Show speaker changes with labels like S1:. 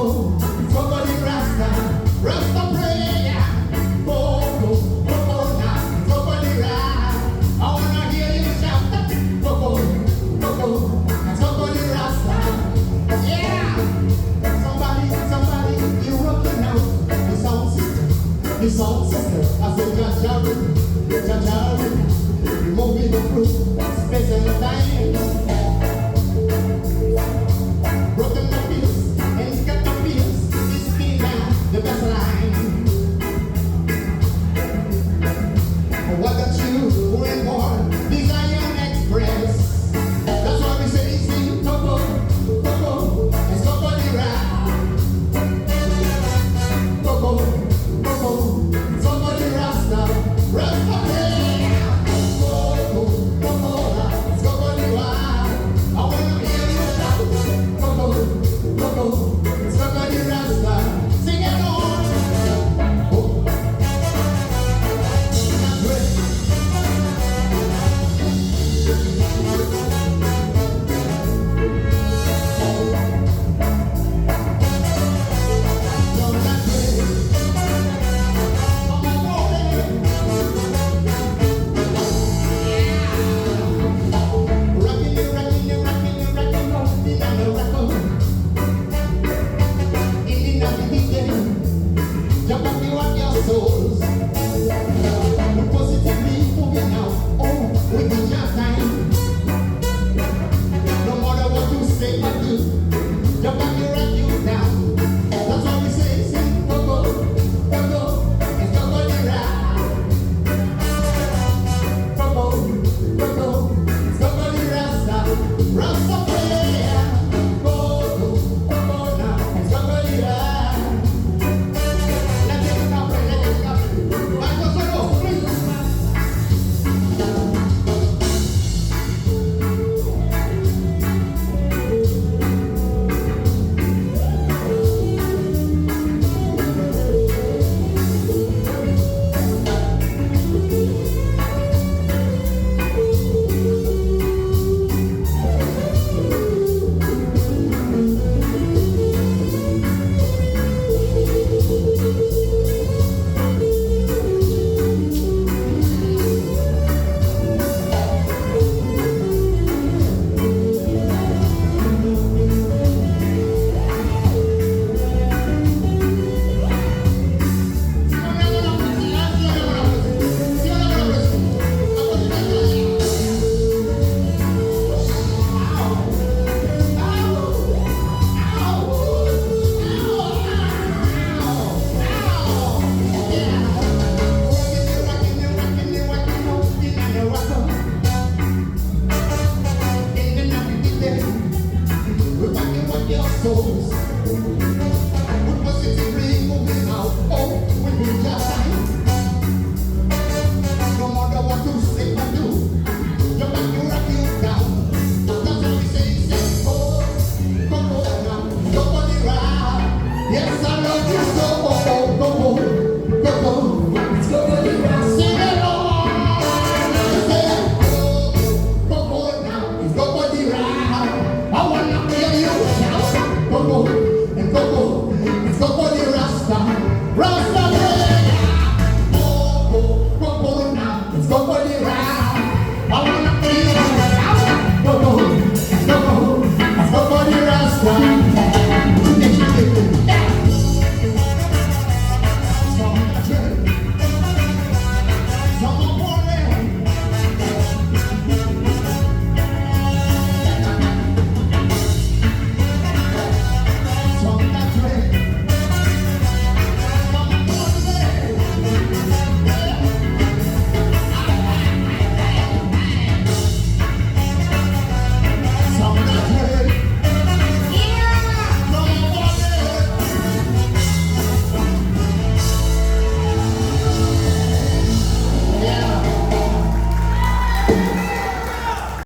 S1: Coco, Coco the Rasta, Rasta prayer. Coco, Coco now, Coco the Rasta. I wanna hear you shout that. Coco, Coco, Coco the Rasta. Yeah. Somebody, you rocking out the sound system. I say Jajaru, moving the fruit, spending the time. Broken the pills and cut the pills. It's me now, the best line. What got you going more? Desire Express. That's why we say sing Coco, Coco, it's Coco the Rasta. Coco, Coco, it's Coco the Rasta. Rasta prayer. Coco, Coco, it's Coco the Rasta. I wanna hear you shout. Coco, Coco, it's Coco the Rasta. Sing it on. Oh. That's right. No, that's right. Come on, go, baby. Rockin' you, rockin' you, rockin' you, rockin' you, rockin' and a rocker. In the beginning, jump up you up your souls. We positively moving out. Oh, we can just time. No matter what you say or do, jump up you rock you down. That's why we say, sing Coco, Coco, it's Coco the Rasta. Coco, Coco, it's Coco the Rasta. Rasta prayer. Coco, Coco now, it's Coco the Rasta. Let's take a couple, let's take a couple. Michael Solo, please. Souls. We positively moving out. Oh, we be just time. No matter what you say or do, you back you rock you down. That's what we say, oh, Coco now, Coco the Rasta. Yes, I love you so, oh, Coco, Coco, it's Coco the Rasta. Sing along, say, oh, Coco now, it's Coco the Rasta. I wanna hear you shout, Coco.